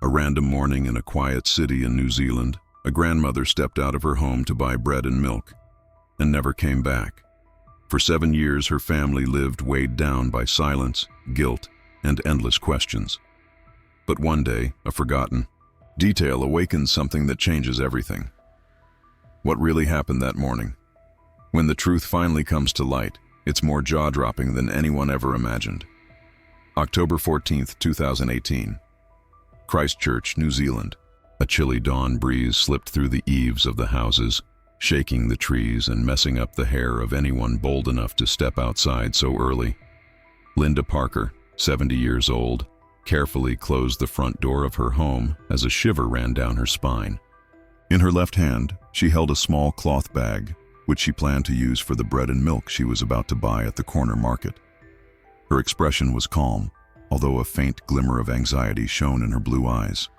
A random morning in a quiet city in New Zealand, a grandmother stepped out of her home to buy bread and milk, and never came back. For 7 years, her family lived weighed down by silence, guilt, and endless questions. But one day, a forgotten detail awakens something that changes everything. What really happened that morning? When the truth finally comes to light, it's more jaw-dropping than anyone ever imagined. October 14th, 2018. Christchurch, New Zealand. A chilly dawn breeze slipped through the eaves of the houses, shaking the trees and messing up the hair of anyone bold enough to step outside so early. Linda Parker, 70 years old, carefully closed the front door of her home as a shiver ran down her spine. In her left hand, she held a small cloth bag, which she planned to use for the bread and milk she was about to buy at the corner market. Her expression was calm, although a faint glimmer of anxiety shone in her blue eyes.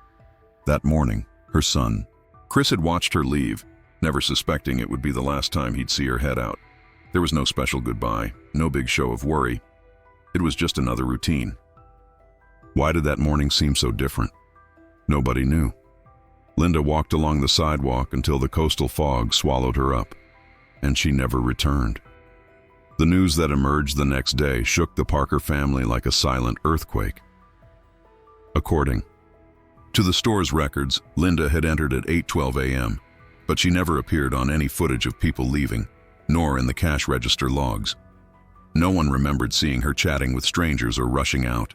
That morning, her son, Chris, had watched her leave, never suspecting it would be the last time he'd see her head out. There was no special goodbye, no big show of worry. It was just another routine. Why did that morning seem so different? Nobody knew. Linda walked along the sidewalk until the coastal fog swallowed her up, and she never returned. The news that emerged the next day shook the Parker family like a silent earthquake. According to the store's records, Linda had entered at 8:12 a.m., but she never appeared on any footage of people leaving, nor in the cash register logs. No one remembered seeing her chatting with strangers or rushing out.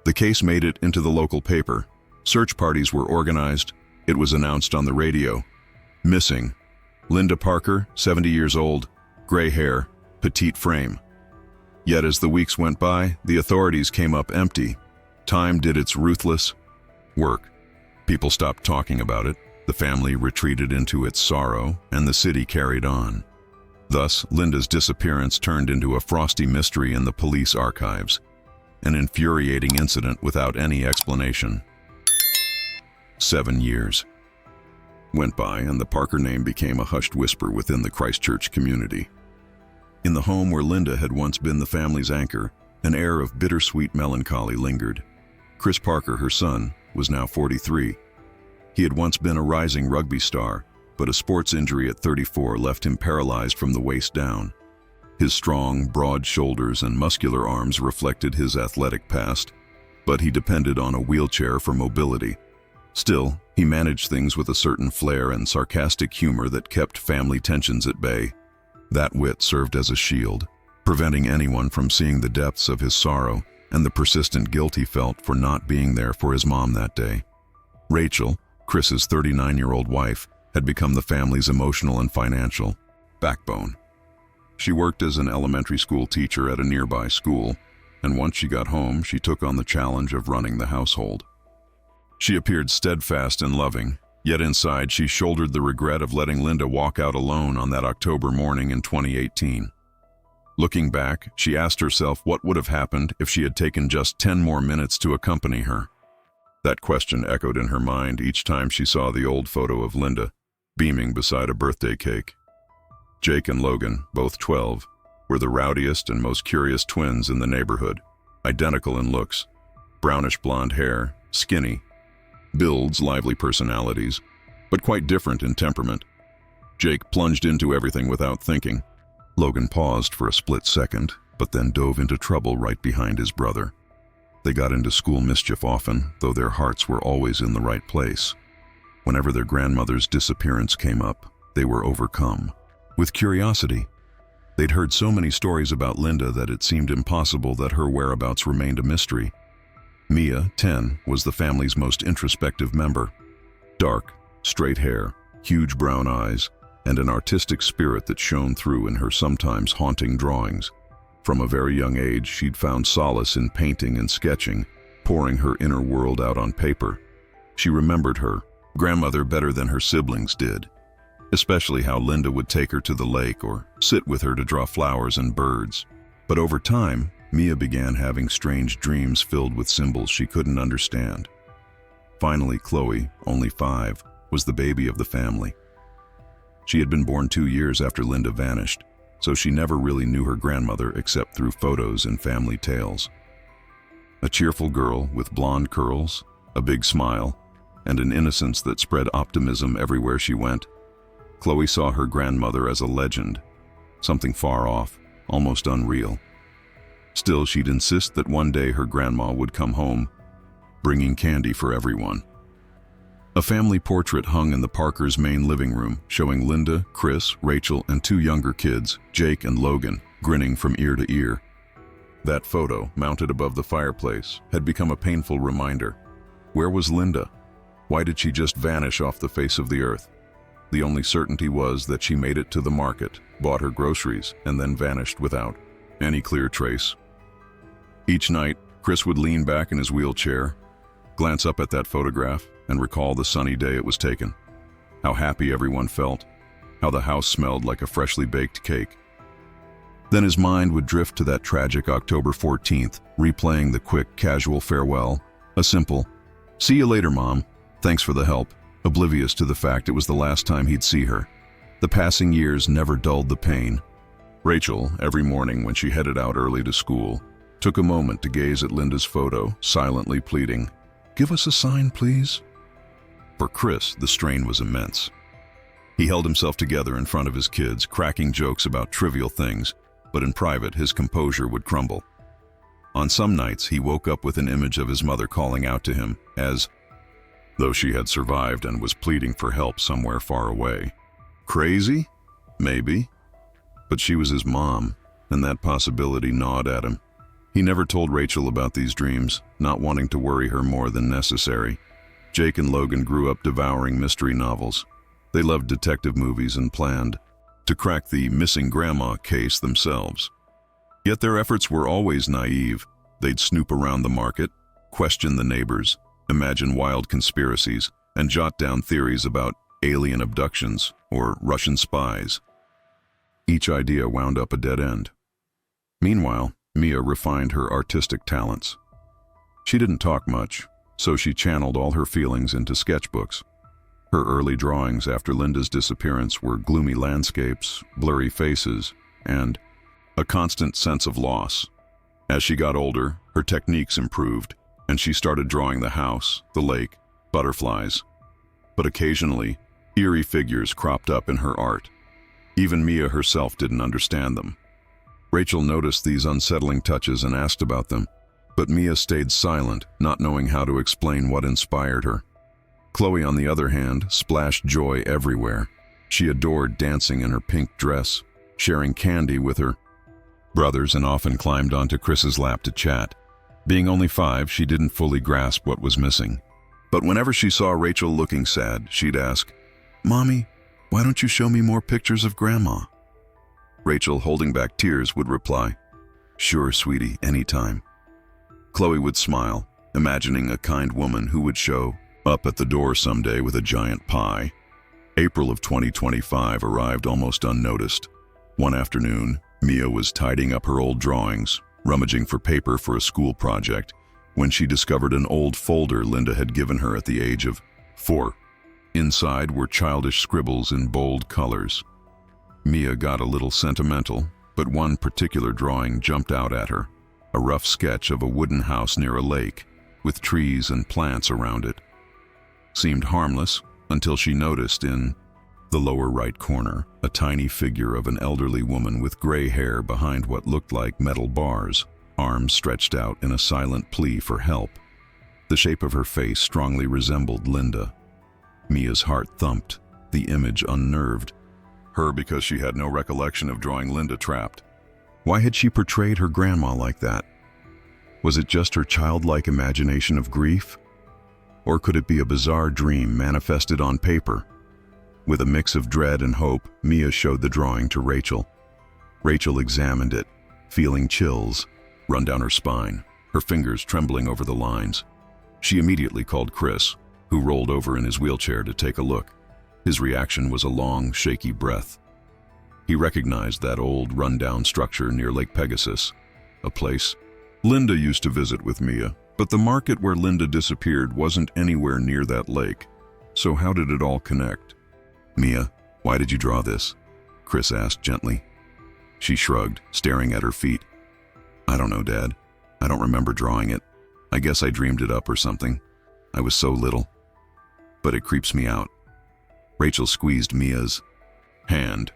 The case made it into the local paper. Search parties were organized. It was announced on the radio. Missing. Linda Parker, 70 years old, gray hair, petite frame. Yet as the weeks went by, the authorities came up empty. Time did its ruthless work. People stopped talking about it, the family retreated into its sorrow, and the city carried on. Thus, Linda's disappearance turned into a frosty mystery in the police archives, an infuriating incident without any explanation. 7 years went by, and the Parker name became a hushed whisper within the Christchurch community. In the home where Linda had once been the family's anchor, an air of bittersweet melancholy lingered. Chris Parker, her son, was now 43. He had once been a rising rugby star, but a sports injury at 34 left him paralyzed from the waist down. His strong, broad shoulders and muscular arms reflected his athletic past, but he depended on a wheelchair for mobility. Still, he managed things with a certain flair and sarcastic humor that kept family tensions at bay. That wit served as a shield, preventing anyone from seeing the depths of his sorrow and the persistent guilt he felt for not being there for his mom that day. Rachel, Chris's 39-year-old wife, had become the family's emotional and financial backbone. She worked as an elementary school teacher at a nearby school, and once she got home, she took on the challenge of running the household. She appeared steadfast and loving, yet inside she shouldered the regret of letting Linda walk out alone on that October morning in 2018. Looking back, she asked herself what would have happened if she had taken just 10 more minutes to accompany her. That question echoed in her mind each time she saw the old photo of Linda, beaming beside a birthday cake. Jake and Logan, both 12, were the rowdiest and most curious twins in the neighborhood, identical in looks, brownish blonde hair, skinny, builds, lively personalities, but quite different in temperament. Jake plunged into everything without thinking. Logan paused for a split second, but then dove into trouble right behind his brother. They got into school mischief often, though their hearts were always in the right place. Whenever their grandmother's disappearance came up, they were overcome with curiosity. They'd heard so many stories about Linda that it seemed impossible that her whereabouts remained a mystery. Mia, 10, was the family's most introspective member. Dark, straight hair, huge brown eyes, and an artistic spirit that shone through in her sometimes haunting drawings. From a very young age, she'd found solace in painting and sketching, pouring her inner world out on paper. She remembered her grandmother better than her siblings did, especially how Linda would take her to the lake or sit with her to draw flowers and birds. But over time, Mia began having strange dreams filled with symbols she couldn't understand. Finally, Chloe, only 5, was the baby of the family. She had been born 2 years after Linda vanished, so she never really knew her grandmother except through photos and family tales. A cheerful girl with blonde curls, a big smile, and an innocence that spread optimism everywhere she went. Chloe saw her grandmother as a legend, something far off, almost unreal. Still, she'd insist that one day her grandma would come home, bringing candy for everyone. A family portrait hung in the Parkers' main living room, showing Linda, Chris, Rachel, and two younger kids, Jake and Logan, grinning from ear to ear. That photo, mounted above the fireplace, had become a painful reminder. Where was Linda? Why did she just vanish off the face of the earth? The only certainty was that she made it to the market, bought her groceries, and then vanished without any clear trace. Each night, Chris would lean back in his wheelchair, glance up at that photograph, and recall the sunny day it was taken. How happy everyone felt, how the house smelled like a freshly baked cake. Then his mind would drift to that tragic October 14th, replaying the quick, casual farewell, a simple, "See you later, Mom. Thanks for the help," oblivious to the fact it was the last time he'd see her. The passing years never dulled the pain. Rachel, every morning when she headed out early to school, took a moment to gaze at Linda's photo, silently pleading, "Give us a sign, please." For Chris, the strain was immense. He held himself together in front of his kids, cracking jokes about trivial things, but in private, his composure would crumble. On some nights, he woke up with an image of his mother calling out to him, as though she had survived and was pleading for help somewhere far away. Crazy? Maybe. But she was his mom, and that possibility gnawed at him. He never told Rachel about these dreams, not wanting to worry her more than necessary. Jake and Logan grew up devouring mystery novels. They loved detective movies and planned to crack the missing grandma case themselves. Yet their efforts were always naive. They'd snoop around the market, question the neighbors, imagine wild conspiracies, and jot down theories about alien abductions or Russian spies. Each idea wound up a dead end. Meanwhile, Mia refined her artistic talents. She didn't talk much, so she channeled all her feelings into sketchbooks. Her early drawings after Linda's disappearance were gloomy landscapes, blurry faces, and a constant sense of loss. As she got older, her techniques improved, and she started drawing the house, the lake, butterflies. But occasionally, eerie figures cropped up in her art. Even Mia herself didn't understand them. Rachel noticed these unsettling touches and asked about them, but Mia stayed silent, not knowing how to explain what inspired her. Chloe, on the other hand, splashed joy everywhere. She adored dancing in her pink dress, sharing candy with her brothers, and often climbed onto Chris's lap to chat. Being only 5, she didn't fully grasp what was missing. But whenever she saw Rachel looking sad, she'd ask, "Mommy, why don't you show me more pictures of Grandma?" Rachel, holding back tears, would reply, "Sure, sweetie, anytime." Chloe would smile, imagining a kind woman who would show up at the door someday with a giant pie. April of 2025 arrived almost unnoticed. One afternoon, Mia was tidying up her old drawings, rummaging for paper for a school project, when she discovered an old folder Linda had given her at the age of 4. Inside were childish scribbles in bold colors. Mia got a little sentimental, but one particular drawing jumped out at her, a rough sketch of a wooden house near a lake, with trees and plants around it. Seemed harmless until she noticed in the lower right corner a tiny figure of an elderly woman with gray hair behind what looked like metal bars, arms stretched out in a silent plea for help. The shape of her face strongly resembled Linda. Mia's heart thumped, the image unnerved her because she had no recollection of drawing Linda trapped. Why had she portrayed her grandma like that? Was it just her childlike imagination of grief? Or could it be a bizarre dream manifested on paper? With a mix of dread and hope, Mia showed the drawing to Rachel. Rachel examined it, feeling chills run down her spine, her fingers trembling over the lines. She immediately called Chris, who rolled over in his wheelchair to take a look. His reaction was a long, shaky breath. He recognized that old, run-down structure near Lake Pegasus, a place Linda used to visit with Mia, but the market where Linda disappeared wasn't anywhere near that lake. So how did it all connect? "Mia, why did you draw this?" Chris asked gently. She shrugged, staring at her feet. "I don't know, Dad. I don't remember drawing it. I guess I dreamed it up or something." I was so little. But it creeps me out. Rachel squeezed Mia's hand.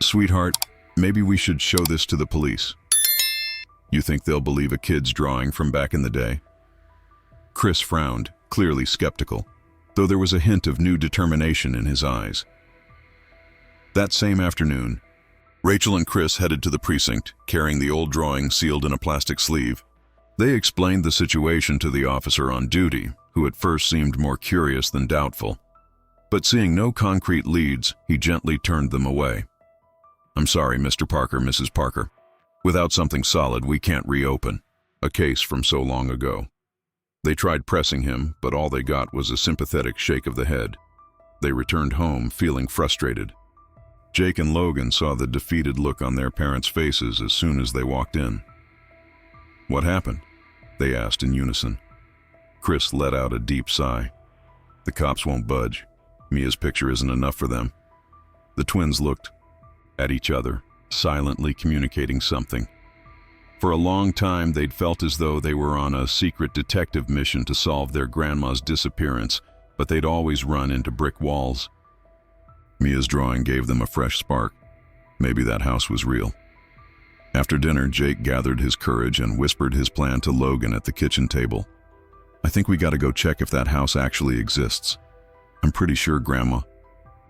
Sweetheart, maybe we should show this to the police. You think they'll believe a kid's drawing from back in the day? Chris frowned, clearly skeptical, though there was a hint of new determination in his eyes. That same afternoon, Rachel and Chris headed to the precinct, carrying the old drawing sealed in a plastic sleeve. They explained the situation to the officer on duty, who at first seemed more curious than doubtful. But seeing no concrete leads, he gently turned them away. I'm sorry, Mr. Parker, Mrs. Parker. Without something solid, we can't reopen a case from so long ago. They tried pressing him, but all they got was a sympathetic shake of the head. They returned home, feeling frustrated. Jake and Logan saw the defeated look on their parents' faces as soon as they walked in. What happened? They asked in unison. Chris let out a deep sigh. The cops won't budge. Mia's picture isn't enough for them. The twins looked at each other, silently communicating something. For a long time, they'd felt as though they were on a secret detective mission to solve their grandma's disappearance, but they'd always run into brick walls. Mia's drawing gave them a fresh spark. Maybe that house was real. After dinner, Jake gathered his courage and whispered his plan to Logan at the kitchen table. I think we gotta go check if that house actually exists. I'm pretty sure Grandma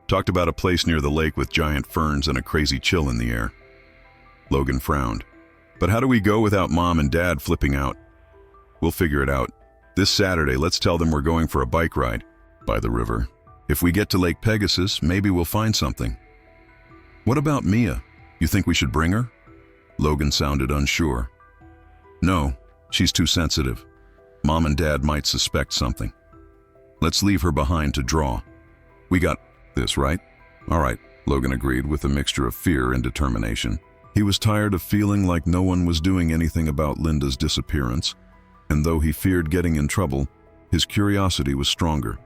talked about a place near the lake with giant ferns and a crazy chill in the air. Logan frowned. But how do we go without Mom and Dad flipping out? We'll figure it out. This Saturday, let's tell them we're going for a bike ride by the river. If we get to Lake Pegasus, maybe we'll find something. What about Mia? You think we should bring her? Logan sounded unsure. No, she's too sensitive. Mom and Dad might suspect something. Let's leave her behind to draw. We got this, right? All right, Logan agreed with a mixture of fear and determination. He was tired of feeling like no one was doing anything about Linda's disappearance, and though he feared getting in trouble, his curiosity was stronger.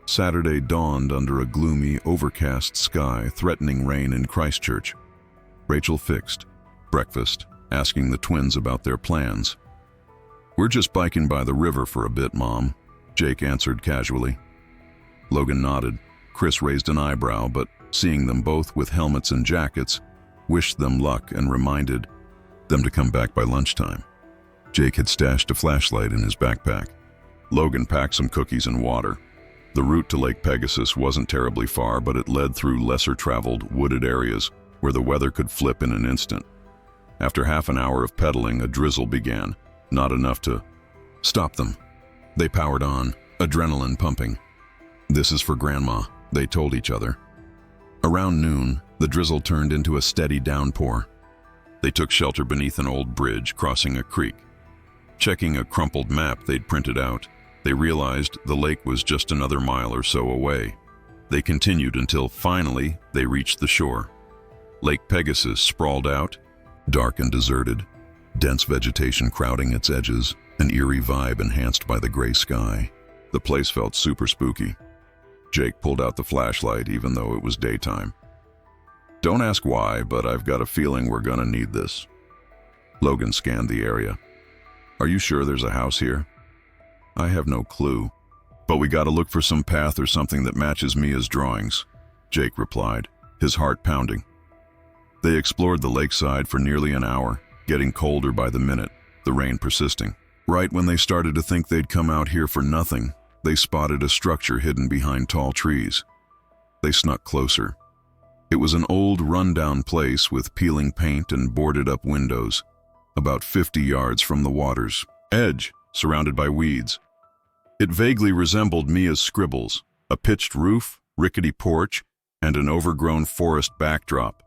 Saturday dawned under a gloomy, overcast sky, threatening rain in Christchurch. Rachel fixed breakfast, asking the twins about their plans. We're just biking by the river for a bit, Mom, Jake answered casually. Logan nodded. Chris raised an eyebrow, but seeing them both with helmets and jackets, wished them luck and reminded them to come back by lunchtime. Jake had stashed a flashlight in his backpack. Logan packed some cookies and water. The route to Lake Pegasus wasn't terribly far, but it led through lesser-traveled, wooded areas where the weather could flip in an instant. After half an hour of pedaling, a drizzle began, not enough to stop them. They powered on, adrenaline pumping. This is for Grandma, they told each other. Around noon, the drizzle turned into a steady downpour. They took shelter beneath an old bridge crossing a creek. Checking a crumpled map they'd printed out, they realized the lake was just another mile or so away. They continued until finally they reached the shore. Lake Pegasus sprawled out, dark and deserted, dense vegetation crowding its edges, an eerie vibe enhanced by the gray sky. The place felt super spooky. Jake pulled out the flashlight even though it was daytime. Don't ask why, but I've got a feeling we're gonna need this. Logan scanned the area. Are you sure there's a house here? I have no clue, but we gotta look for some path or something that matches Mia's drawings, Jake replied, his heart pounding. They explored the lakeside for nearly an hour, getting colder by the minute, the rain persisting. Right when they started to think they'd come out here for nothing, they spotted a structure hidden behind tall trees. They snuck closer. It was an old, run-down place with peeling paint and boarded-up windows, about 50 yards from the water's edge, surrounded by weeds. It vaguely resembled Mia's scribbles, a pitched roof, rickety porch, and an overgrown forest backdrop.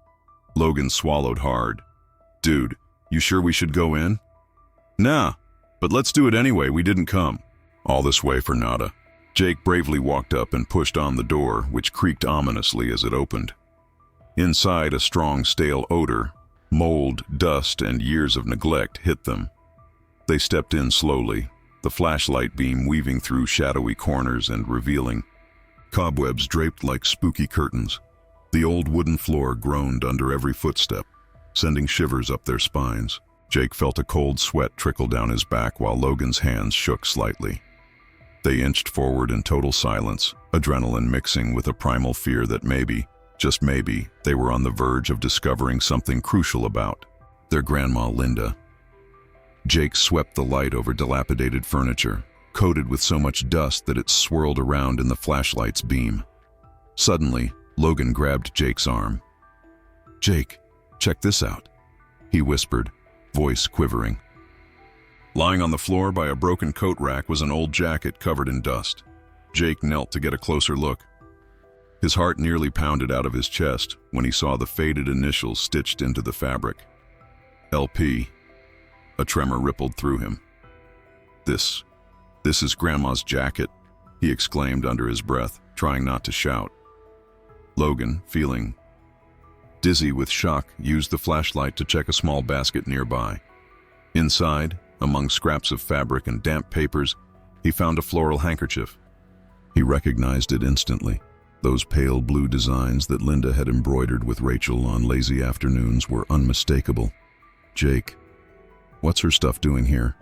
Logan swallowed hard. Dude, you sure we should go in? Nah, but let's do it anyway, we didn't come. All this way for nada. Jake bravely walked up and pushed on the door, which creaked ominously as it opened. Inside, a strong, stale odor, mold, dust, and years of neglect hit them. They stepped in slowly, the flashlight beam weaving through shadowy corners and revealing cobwebs draped like spooky curtains. The old wooden floor groaned under every footstep, sending shivers up their spines. Jake felt a cold sweat trickle down his back while Logan's hands shook slightly. They inched forward in total silence, adrenaline mixing with a primal fear that maybe, just maybe, they were on the verge of discovering something crucial about their grandma Linda. Jake swept the light over dilapidated furniture, coated with so much dust that it swirled around in the flashlight's beam. Suddenly, Logan grabbed Jake's arm. "Jake, check this out," he whispered, voice quivering. Lying on the floor by a broken coat rack was an old jacket covered in dust. Jake knelt to get a closer look. His heart nearly pounded out of his chest when he saw the faded initials stitched into the fabric. LP. A tremor rippled through him. This is Grandma's jacket," he exclaimed under his breath, trying not to shout. Logan, feeling dizzy with shock, used the flashlight to check a small basket nearby. Inside, among scraps of fabric and damp papers, he found a floral handkerchief. He recognized it instantly. Those pale blue designs that Linda had embroidered with Rachel on lazy afternoons were unmistakable. "Jake, what's her stuff doing here?"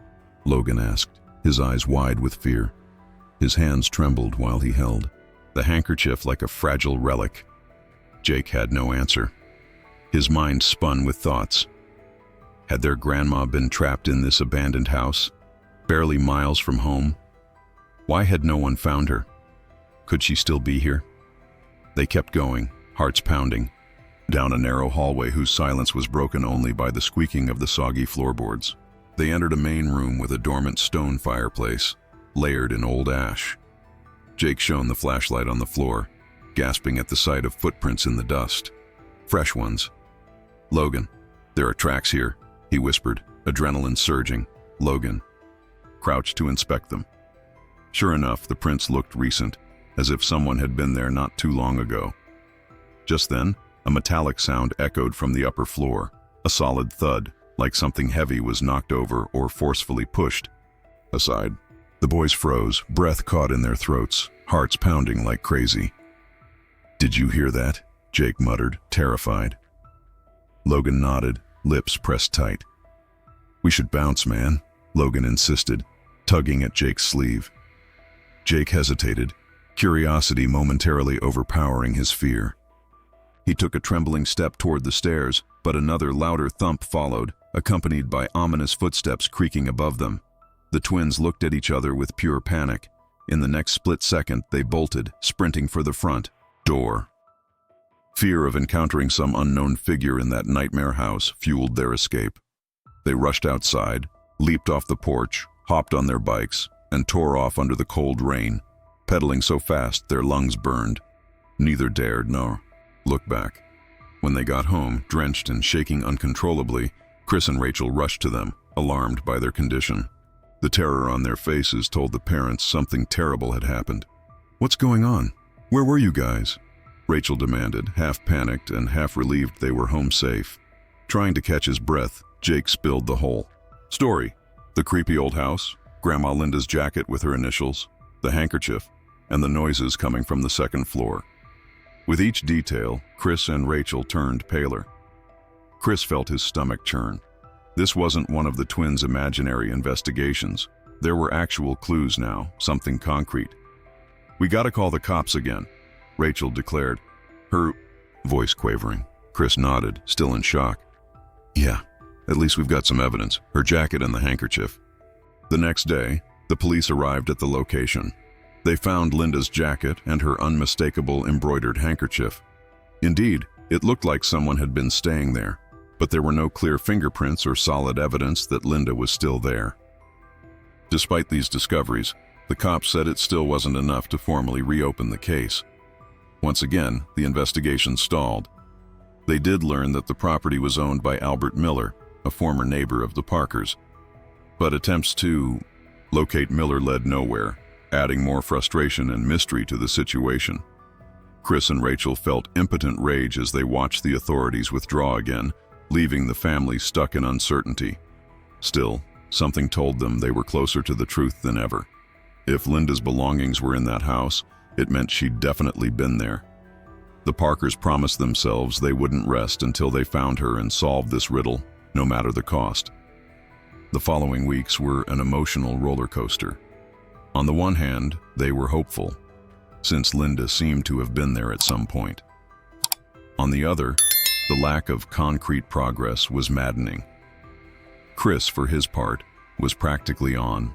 Logan asked, his eyes wide with fear. His hands trembled while he held the handkerchief like a fragile relic. Jake had no answer. His mind spun with thoughts. Had their grandma been trapped in this abandoned house, barely miles from home? Why had no one found her? Could she still be here? They kept going, hearts pounding, down a narrow hallway whose silence was broken only by the squeaking of the soggy floorboards. They entered a main room with a dormant stone fireplace, layered in old ash. Jake shone the flashlight on the floor, gasping at the sight of footprints in the dust. Fresh ones. "Logan, there are tracks here," he whispered, adrenaline surging. Logan crouched to inspect them. Sure enough, the prints looked recent, as if someone had been there not too long ago. Just then, a metallic sound echoed from the upper floor, a solid thud, like something heavy was knocked over or forcefully pushed aside. The boys froze, breath caught in their throats, hearts pounding like crazy. "Did you hear that?" Jake muttered, terrified. Logan nodded, lips pressed tight. "We should bounce, man," Logan insisted, tugging at Jake's sleeve. Jake hesitated, curiosity momentarily overpowering his fear. He took a trembling step toward the stairs, but another louder thump followed, accompanied by ominous footsteps creaking above them. The twins looked at each other with pure panic. In the next split second, they bolted, sprinting for the front door. Fear of encountering some unknown figure in that nightmare house fueled their escape. They rushed outside, leaped off the porch, hopped on their bikes, and tore off under the cold rain, pedaling so fast their lungs burned. Neither dared nor look back. When they got home, drenched and shaking uncontrollably, Chris and Rachel rushed to them, alarmed by their condition. The terror on their faces told the parents something terrible had happened. "What's going on? Where were you guys?" Rachel demanded, half panicked and half relieved they were home safe. Trying to catch his breath, Jake spilled the whole story. The creepy old house, Grandma Linda's jacket with her initials, the handkerchief, and the noises coming from the second floor. With each detail, Chris and Rachel turned paler. Chris felt his stomach churn. This wasn't one of the twins' imaginary investigations. There were actual clues now, something concrete. "We gotta call the cops again," Rachel declared, her voice quavering. Chris nodded, still in shock. "Yeah, at least we've got some evidence, her jacket and the handkerchief." The next day, the police arrived at the location. They found Linda's jacket and her unmistakable embroidered handkerchief. Indeed, it looked like someone had been staying there, but there were no clear fingerprints or solid evidence that Linda was still there. Despite these discoveries, the cops said it still wasn't enough to formally reopen the case. Once again, the investigation stalled. They did learn that the property was owned by Albert Miller, a former neighbor of the Parkers. But attempts to locate Miller led nowhere, adding more frustration and mystery to the situation. Chris and Rachel felt impotent rage as they watched the authorities withdraw again, leaving the family stuck in uncertainty. Still, something told them they were closer to the truth than ever. If Linda's belongings were in that house, it meant she'd definitely been there. The Parkers promised themselves they wouldn't rest until they found her and solved this riddle, no matter the cost. The following weeks were an emotional roller coaster. On the one hand, they were hopeful, since Linda seemed to have been there at some point. On the other, the lack of concrete progress was maddening. Chris, for his part, was practically on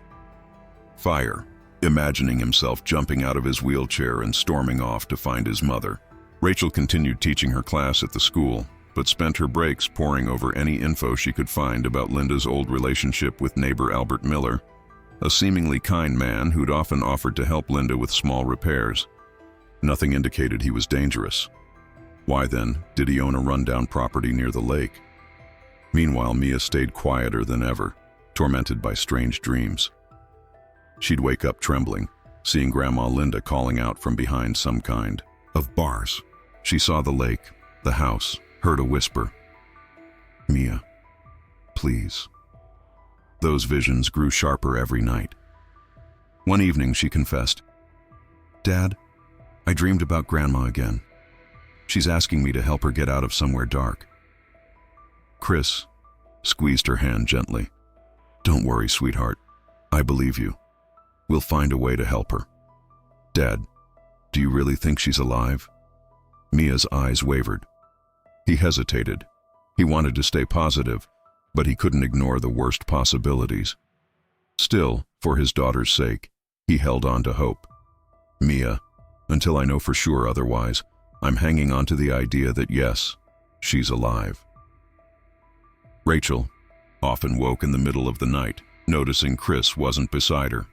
fire, imagining himself jumping out of his wheelchair and storming off to find his mother. Rachel continued teaching her class at the school, but spent her breaks poring over any info she could find about Linda's old relationship with neighbor Albert Miller, a seemingly kind man who'd often offered to help Linda with small repairs. Nothing indicated he was dangerous. Why then did he own a rundown property near the lake? Meanwhile, Mia stayed quieter than ever, tormented by strange dreams. She'd wake up trembling, seeing Grandma Linda calling out from behind some kind of bars. She saw the lake, the house, heard a whisper, "Mia, please." Those visions grew sharper every night. One evening she confessed, "Dad, I dreamed about Grandma again. She's asking me to help her get out of somewhere dark." Chris squeezed her hand gently. "Don't worry, sweetheart. I believe you. We'll find a way to help her." "Dad, do you really think she's alive?" Mia's eyes wavered. He hesitated. He wanted to stay positive, but he couldn't ignore the worst possibilities. Still, for his daughter's sake, he held on to hope. "Mia, until I know for sure otherwise, I'm hanging on to the idea that yes, she's alive." Rachel often woke in the middle of the night, noticing Chris wasn't beside her.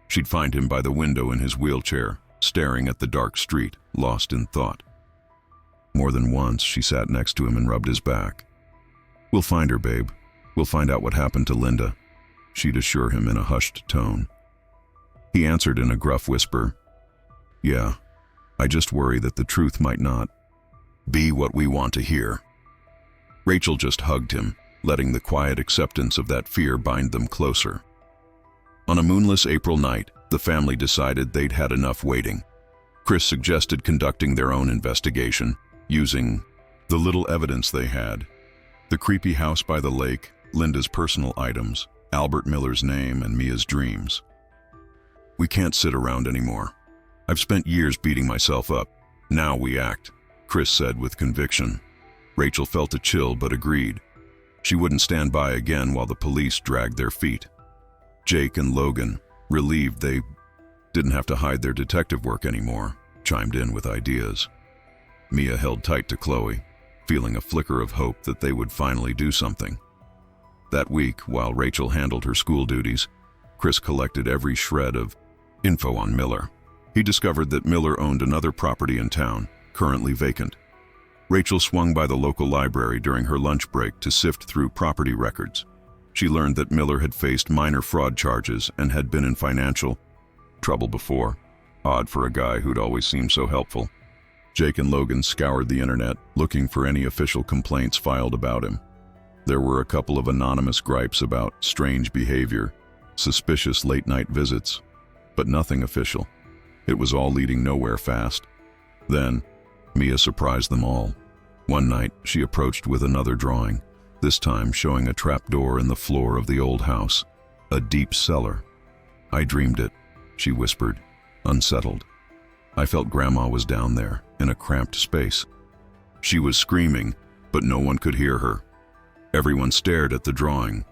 She'd find him by the window in his wheelchair, staring at the dark street, lost in thought. More than once, she sat next to him and rubbed his back. "We'll find her, babe. We'll find out what happened to Linda," she'd assure him in a hushed tone. He answered in a gruff whisper, "Yeah, I just worry that the truth might not be what we want to hear." Rachel just hugged him, letting the quiet acceptance of that fear bind them closer. On a moonless April night, the family decided they'd had enough waiting. Chris suggested conducting their own investigation, using the little evidence they had: the creepy house by the lake, Linda's personal items, Albert Miller's name, and Mia's dreams. "We can't sit around anymore. I've spent years beating myself up. Now we act," Chris said with conviction. Rachel felt a chill but agreed. She wouldn't stand by again while the police dragged their feet. Jake and Logan, relieved they didn't have to hide their detective work anymore, chimed in with ideas. Mia held tight to Chloe, feeling a flicker of hope that they would finally do something. That week, while Rachel handled her school duties, Chris collected every shred of info on Miller. He discovered that Miller owned another property in town, currently vacant. Rachel swung by the local library during her lunch break to sift through property records. She learned that Miller had faced minor fraud charges and had been in financial trouble before. Odd for a guy who'd always seemed so helpful. Jake and Logan scoured the internet, looking for any official complaints filed about him. There were a couple of anonymous gripes about strange behavior, suspicious late-night visits, but nothing official. It was all leading nowhere fast. Then, Mia surprised them all. One night, she approached with another drawing, this time showing a trapdoor in the floor of the old house, a deep cellar. "I dreamed it," she whispered, unsettled. "I felt Grandma was down there, in a cramped space." She was screaming, but no one could hear her. Everyone stared at the drawing.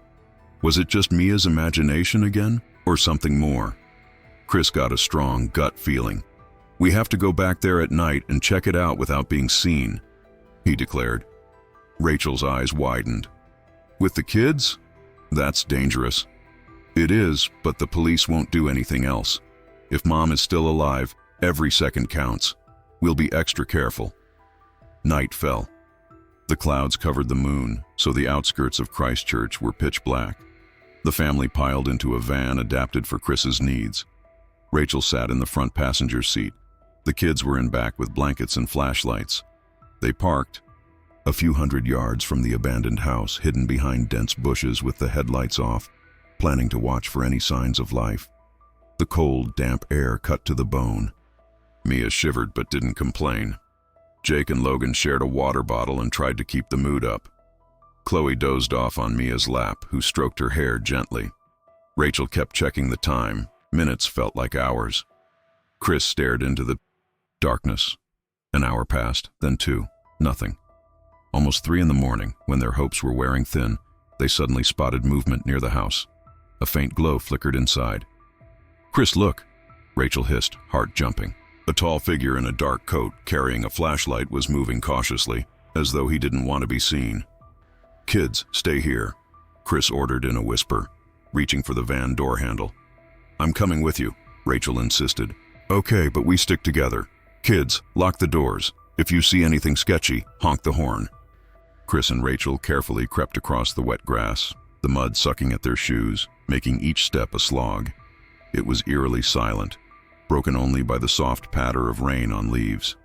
Was it just Mia's imagination again, or something more? Chris got a strong gut feeling. "We have to go back there at night and check it out without being seen," he declared. Rachel's eyes widened. "With the kids? That's dangerous." "It is, but the police won't do anything else. If Mom is still alive, every second counts. We'll be extra careful." Night fell. The clouds covered the moon, so the outskirts of Christchurch were pitch black. The family piled into a van adapted for Chris's needs. Rachel sat in the front passenger seat. The kids were in back with blankets and flashlights. They parked a few hundred yards from the abandoned house, hidden behind dense bushes with the headlights off, planning to watch for any signs of life. The cold, damp air cut to the bone. Mia shivered but didn't complain. Jake and Logan shared a water bottle and tried to keep the mood up. Chloe dozed off on Mia's lap, who stroked her hair gently. Rachel kept checking the time, Minutes felt like hours. Chris stared into the darkness. An hour passed, then two. Nothing. Almost 3 in the morning, when their hopes were wearing thin, they suddenly spotted movement near the house. A faint glow flickered inside. "Chris, look!" Rachel hissed, heart jumping. A tall figure in a dark coat, carrying a flashlight, was moving cautiously, as though he didn't want to be seen. "Kids, stay here," Chris ordered in a whisper, reaching for the van door handle. "I'm coming with you," Rachel insisted. "Okay, but we stick together. Kids, lock the doors. If you see anything sketchy, honk the horn." Chris and Rachel carefully crept across the wet grass, the mud sucking at their shoes, making each step a slog. It was eerily silent, broken only by the soft patter of rain on leaves.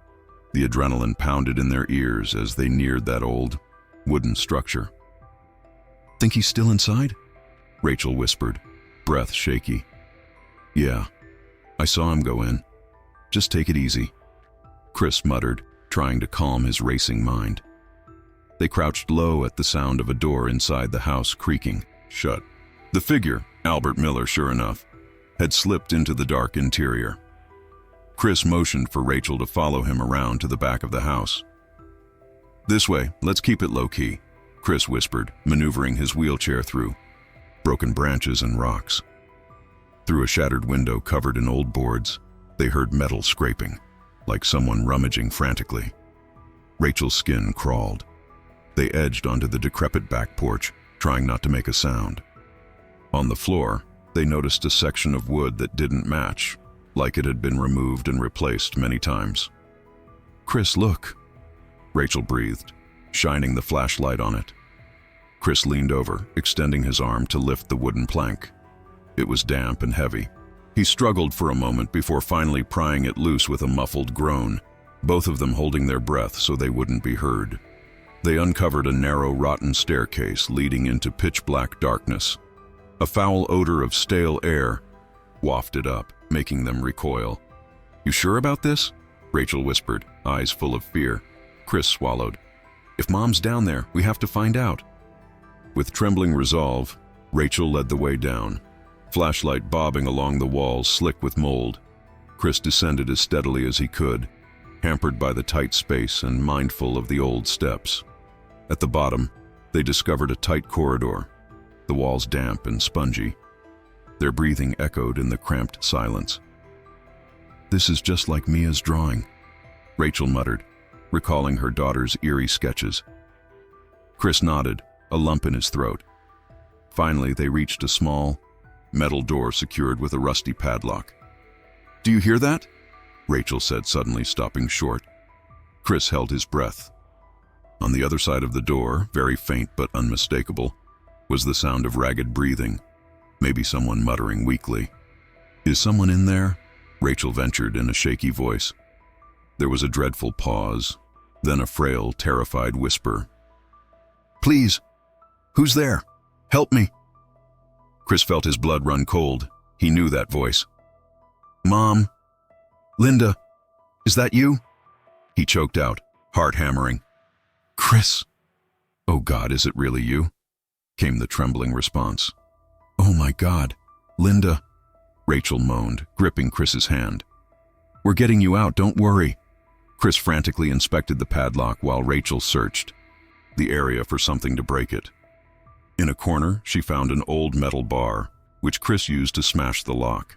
The adrenaline pounded in their ears as they neared that old, wooden structure. "Think he's still inside?" Rachel whispered, breath shaky. "Yeah, I saw him go in. Just take it easy," Chris muttered, trying to calm his racing mind. They crouched low at the sound of a door inside the house creaking shut. The figure, Albert Miller sure enough, had slipped into the dark interior. Chris motioned for Rachel to follow him around to the back of the house. "This way, let's keep it low-key," Chris whispered, maneuvering his wheelchair through broken branches and rocks. Through a shattered window covered in old boards, they heard metal scraping, like someone rummaging frantically. Rachel's skin crawled. They edged onto the decrepit back porch, trying not to make a sound. On the floor, they noticed a section of wood that didn't match, like it had been removed and replaced many times. "Chris, look," Rachel breathed, shining the flashlight on it. Chris leaned over, extending his arm to lift the wooden plank. It was damp and heavy. He struggled for a moment before finally prying it loose with a muffled groan, both of them holding their breath so they wouldn't be heard. They uncovered a narrow, rotten staircase leading into pitch-black darkness. A foul odor of stale air wafted up, making them recoil. "You sure about this?" Rachel whispered, eyes full of fear. Chris swallowed. "If Mom's down there, we have to find out." With trembling resolve, Rachel led the way down, flashlight bobbing along the walls slick with mold. Chris descended as steadily as he could, hampered by the tight space and mindful of the old steps. At the bottom, they discovered a tight corridor, the walls damp and spongy. Their breathing echoed in the cramped silence. "This is just like Mia's drawing," Rachel muttered, recalling her daughter's eerie sketches. Chris nodded, a lump in his throat. Finally, they reached a small, metal door secured with a rusty padlock. "Do you hear that?" Rachel said, suddenly stopping short. Chris held his breath. On the other side of the door, very faint but unmistakable, was the sound of ragged breathing, maybe someone muttering weakly. "Is someone in there?" Rachel ventured in a shaky voice. There was a dreadful pause, then a frail, terrified whisper. "Please! Who's there? Help me!" Chris felt his blood run cold. He knew that voice. "Mom? Linda? Is that you?" He choked out, heart hammering. "Chris! Oh God, is it really you?" came the trembling response. "Oh my God, Linda!" Rachel moaned, gripping Chris's hand. "We're getting you out, don't worry." Chris frantically inspected the padlock while Rachel searched the area for something to break it. In a corner, she found an old metal bar, which Chris used to smash the lock.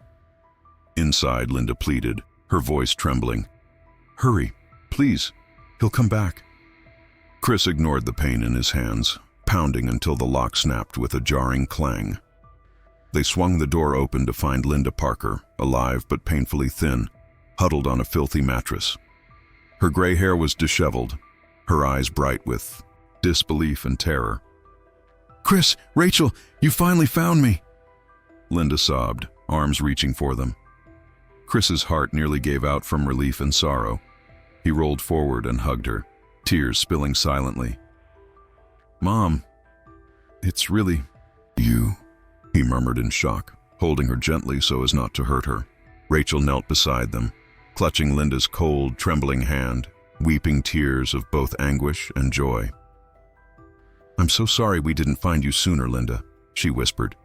Inside, Linda pleaded, her voice trembling. "Hurry, please, he'll come back." Chris ignored the pain in his hands, pounding until the lock snapped with a jarring clang. They swung the door open to find Linda Parker, alive but painfully thin, huddled on a filthy mattress. Her gray hair was disheveled, her eyes bright with disbelief and terror. "Chris, Rachel, you finally found me!" Linda sobbed, arms reaching for them. Chris's heart nearly gave out from relief and sorrow. He rolled forward and hugged her, tears spilling silently. "Mom, it's really you," he murmured in shock, holding her gently so as not to hurt her. Rachel knelt beside them, clutching Linda's cold, trembling hand, weeping tears of both anguish and joy. "I'm so sorry we didn't find you sooner, Linda," she whispered.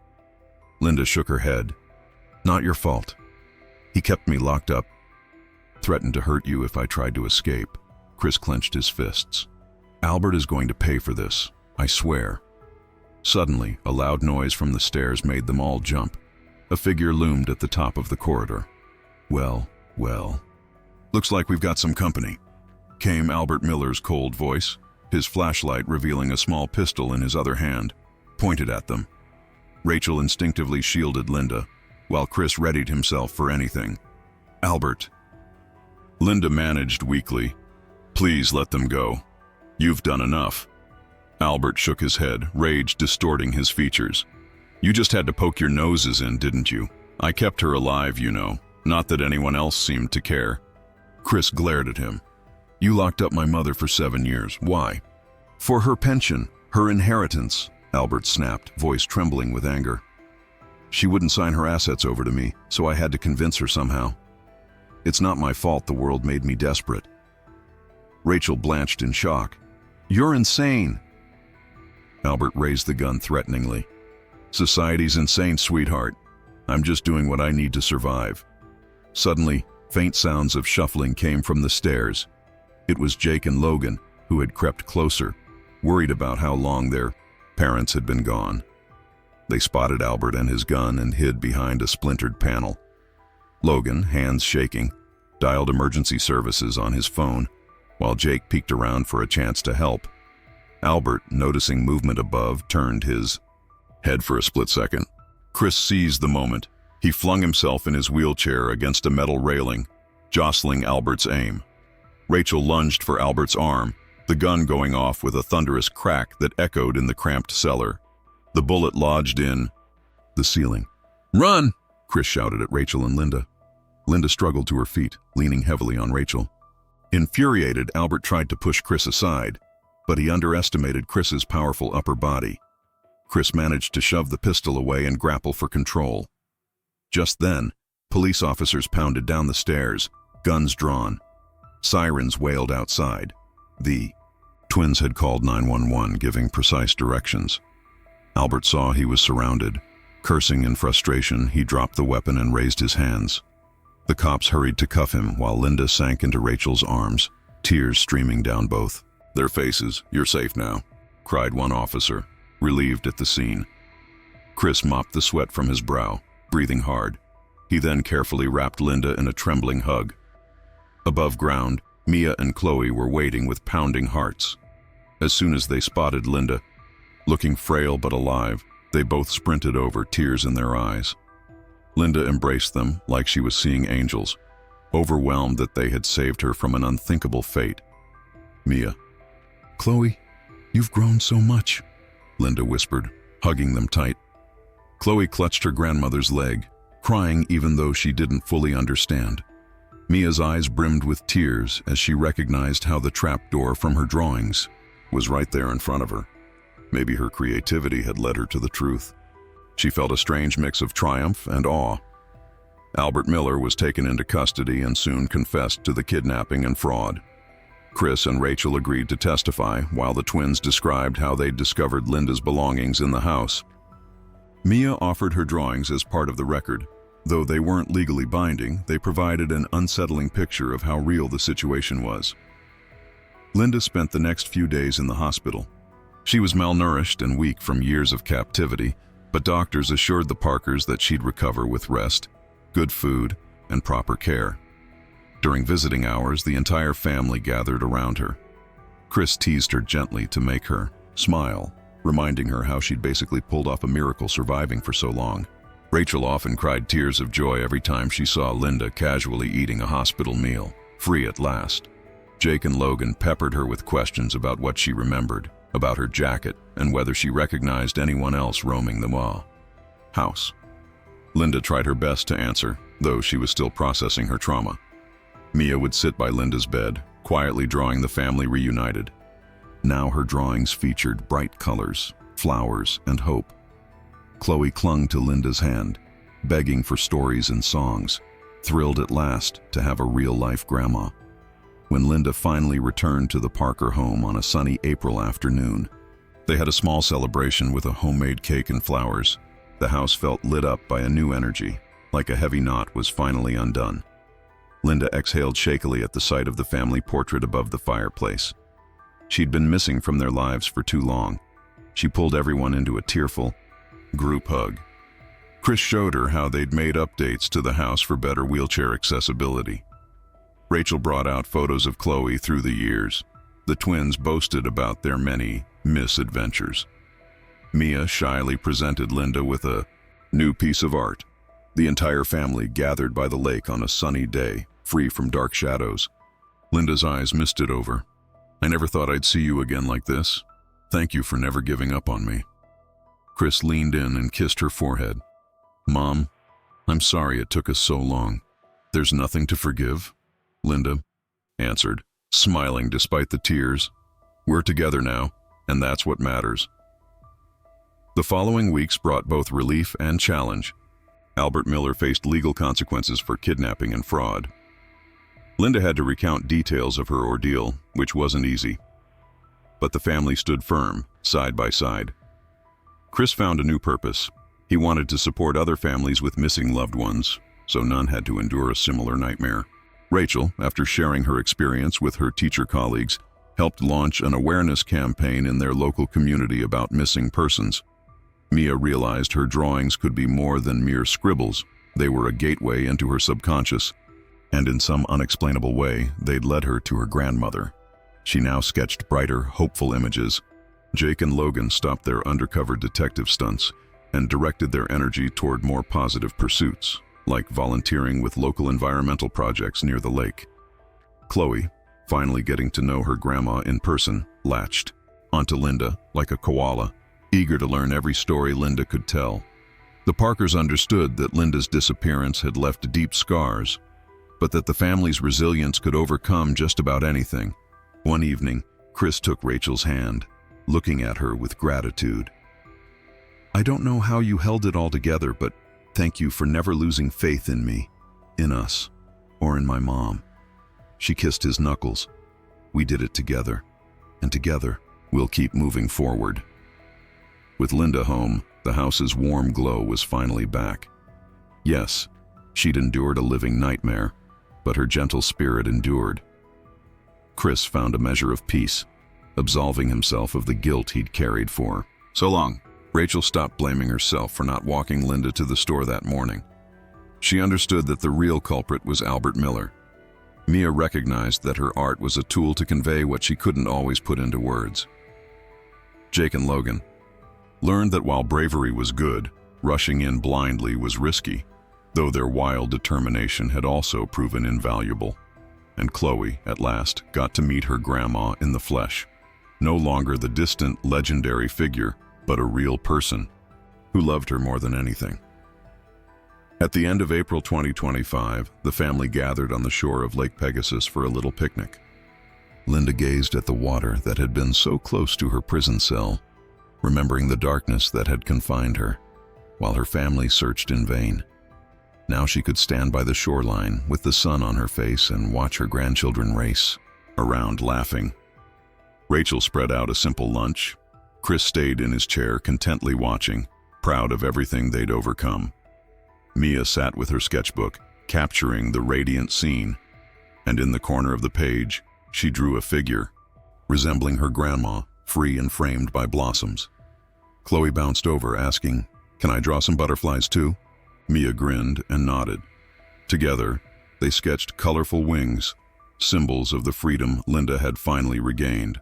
Linda shook her head. Not your fault. He kept me locked up, threatened to hurt you if I tried to escape. Chris clenched his fists. Albert is going to pay for this, I swear. Suddenly, a loud noise from the stairs made them all jump. A figure loomed at the top of the corridor. Well. Looks like we've got some company, came Albert Miller's cold voice, his flashlight revealing a small pistol in his other hand, pointed at them. Rachel instinctively shielded Linda, while Chris readied himself for anything. Albert. Linda managed weakly. Please let them go. You've done enough. Albert shook his head, rage distorting his features. You just had to poke your noses in, didn't you? I kept her alive, you know. Not that anyone else seemed to care. Chris glared at him. You locked up my mother for 7 years. Why? For her pension, her inheritance, Albert snapped, voice trembling with anger. She wouldn't sign her assets over to me, so I had to convince her somehow. It's not my fault the world made me desperate. Rachel blanched in shock. You're insane. Albert raised the gun threateningly. Society's insane, sweetheart. I'm just doing what I need to survive. Suddenly, faint sounds of shuffling came from the stairs. It was Jake and Logan, who had crept closer, worried about how long their parents had been gone. They spotted Albert and his gun and hid behind a splintered panel. Logan, hands shaking, dialed emergency services on his phone, while Jake peeked around for a chance to help. Albert, noticing movement above, turned his head for a split second. Chris seized the moment. He flung himself in his wheelchair against a metal railing, jostling Albert's aim. Rachel lunged for Albert's arm, the gun going off with a thunderous crack that echoed in the cramped cellar. The bullet lodged in the ceiling. Run! Chris shouted at Rachel and Linda. Linda struggled to her feet, leaning heavily on Rachel. Infuriated, Albert tried to push Chris aside, but he underestimated Chris's powerful upper body. Chris managed to shove the pistol away and grapple for control. Just then, police officers pounded down the stairs, guns drawn. Sirens wailed outside. The twins had called 911, giving precise directions. Albert saw he was surrounded. Cursing in frustration, he dropped the weapon and raised his hands. The cops hurried to cuff him while Linda sank into Rachel's arms, tears streaming down both their faces. You're safe now, cried one officer, relieved at the scene. Chris mopped the sweat from his brow, breathing hard. He then carefully wrapped Linda in a trembling hug. Above ground, Mia and Chloe were waiting with pounding hearts. As soon as they spotted Linda, looking frail but alive, they both sprinted over, tears in their eyes. Linda embraced them like she was seeing angels, overwhelmed that they had saved her from an unthinkable fate. Mia. Chloe, you've grown so much, Linda whispered, hugging them tight. Chloe clutched her grandmother's leg, crying even though she didn't fully understand. Mia's eyes brimmed with tears as she recognized how the trapdoor from her drawings was right there in front of her. Maybe her creativity had led her to the truth. She felt a strange mix of triumph and awe. Albert Miller was taken into custody and soon confessed to the kidnapping and fraud. Chris and Rachel agreed to testify while the twins described how they'd discovered Linda's belongings in the house. Mia offered her drawings as part of the record. Though they weren't legally binding, they provided an unsettling picture of how real the situation was. Linda spent the next few days in the hospital. She was malnourished and weak from years of captivity, but doctors assured the Parkers that she'd recover with rest, good food, and proper care. During visiting hours, the entire family gathered around her. Chris teased her gently to make her smile, reminding her how she'd basically pulled off a miracle surviving for so long. Rachel often cried tears of joy every time she saw Linda casually eating a hospital meal, free at last. Jake and Logan peppered her with questions about what she remembered, about her jacket, and whether she recognized anyone else roaming the house. Linda tried her best to answer, though she was still processing her trauma. Mia would sit by Linda's bed, quietly drawing the family reunited. Now her drawings featured bright colors, flowers, and hope. Chloe clung to Linda's hand, begging for stories and songs, thrilled at last to have a real-life grandma. When Linda finally returned to the Parker home on a sunny April afternoon, they had a small celebration with a homemade cake and flowers. The house felt lit up by a new energy. like a heavy knot, was finally undone. Linda exhaled shakily at the sight of the family portrait above the fireplace. She'd been missing from their lives for too long. She pulled everyone into a tearful group hug. Chris showed her how they'd made updates to the house for better wheelchair accessibility. Rachel brought out photos of Chloe through the years. The twins boasted about their many misadventures. Mia shyly presented Linda with a new piece of art. The entire family gathered by the lake on a sunny day, free from dark shadows. Linda's eyes misted over. "I never thought I'd see you again like this. Thank you for never giving up on me." Chris leaned in and kissed her forehead. "Mom, I'm sorry it took us so long." "There's nothing to forgive," Linda answered, smiling despite the tears. "We're together now, and that's what matters." The following weeks brought both relief and challenge. Albert Miller faced legal consequences for kidnapping and fraud. Linda had to recount details of her ordeal, which wasn't easy. But the family stood firm, side by side. Chris found a new purpose. He wanted to support other families with missing loved ones, so none had to endure a similar nightmare. Rachel, after sharing her experience with her teacher colleagues, helped launch an awareness campaign in their local community about missing persons. Mia realized her drawings could be more than mere scribbles. They were a gateway into her subconscious, and in some unexplainable way, they'd led her to her grandmother. She now sketched brighter, hopeful images. Jake and Logan stopped their undercover detective stunts and directed their energy toward more positive pursuits, like volunteering with local environmental projects near the lake. Chloe, finally getting to know her grandma in person, latched onto Linda like a koala, eager to learn every story Linda could tell. The Parkers understood that Linda's disappearance had left deep scars, but that the family's resilience could overcome just about anything. One evening, Chris took Rachel's hand, looking at her with gratitude. "I don't know how you held it all together, but thank you for never losing faith in me, in us, or in my mom." She kissed his knuckles. "We did it together, and together we'll keep moving forward." With Linda home, the house's warm glow was finally back. Yes, she'd endured a living nightmare, but her gentle spirit endured. Chris found a measure of peace, absolving himself of the guilt he'd carried for so long. Rachel stopped blaming herself for not walking Linda to the store that morning. She understood that the real culprit was Albert Miller. Mia recognized that her art was a tool to convey what she couldn't always put into words. Jake and Logan learned that while bravery was good, rushing in blindly was risky, though their wild determination had also proven invaluable. And Chloe, at last, got to meet her grandma in the flesh. No longer the distant, legendary figure, but a real person who loved her more than anything. At the end of April 2025, the family gathered on the shore of Lake Pegasus for a little picnic. Linda gazed at the water that had been so close to her prison cell, remembering the darkness that had confined her, while her family searched in vain. Now she could stand by the shoreline with the sun on her face and watch her grandchildren race around laughing. Rachel spread out a simple lunch. Chris stayed in his chair, contently watching, proud of everything they'd overcome. Mia sat with her sketchbook, capturing the radiant scene, and in the corner of the page, she drew a figure, resembling her grandma, free and framed by blossoms. Chloe bounced over, asking, "Can I draw some butterflies too?" Mia grinned and nodded. Together, they sketched colorful wings, symbols of the freedom Linda had finally regained.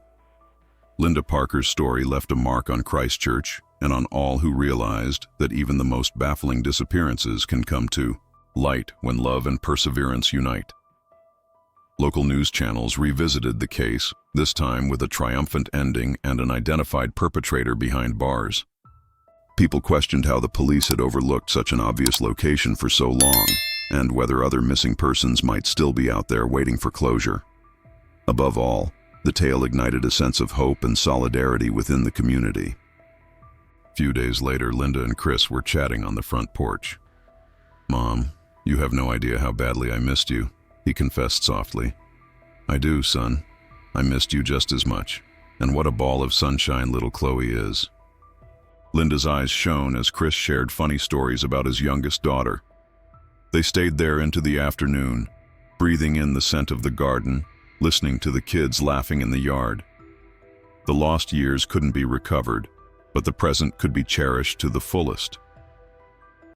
Linda Parker's story left a mark on Christchurch and on all who realized that even the most baffling disappearances can come to light when love and perseverance unite. Local news channels revisited the case, this time with a triumphant ending and an identified perpetrator behind bars. People questioned how the police had overlooked such an obvious location for so long, and whether other missing persons might still be out there waiting for closure. Above all, the tale ignited a sense of hope and solidarity within the community. A few days later, Linda and Chris were chatting on the front porch. "Mom, you have no idea how badly I missed you," he confessed softly. "I do, son. I missed you just as much. And what a ball of sunshine little Chloe is." Linda's eyes shone as Chris shared funny stories about his youngest daughter. They stayed there into the afternoon, breathing in the scent of the garden, listening to the kids laughing in the yard. The lost years couldn't be recovered, but the present could be cherished to the fullest.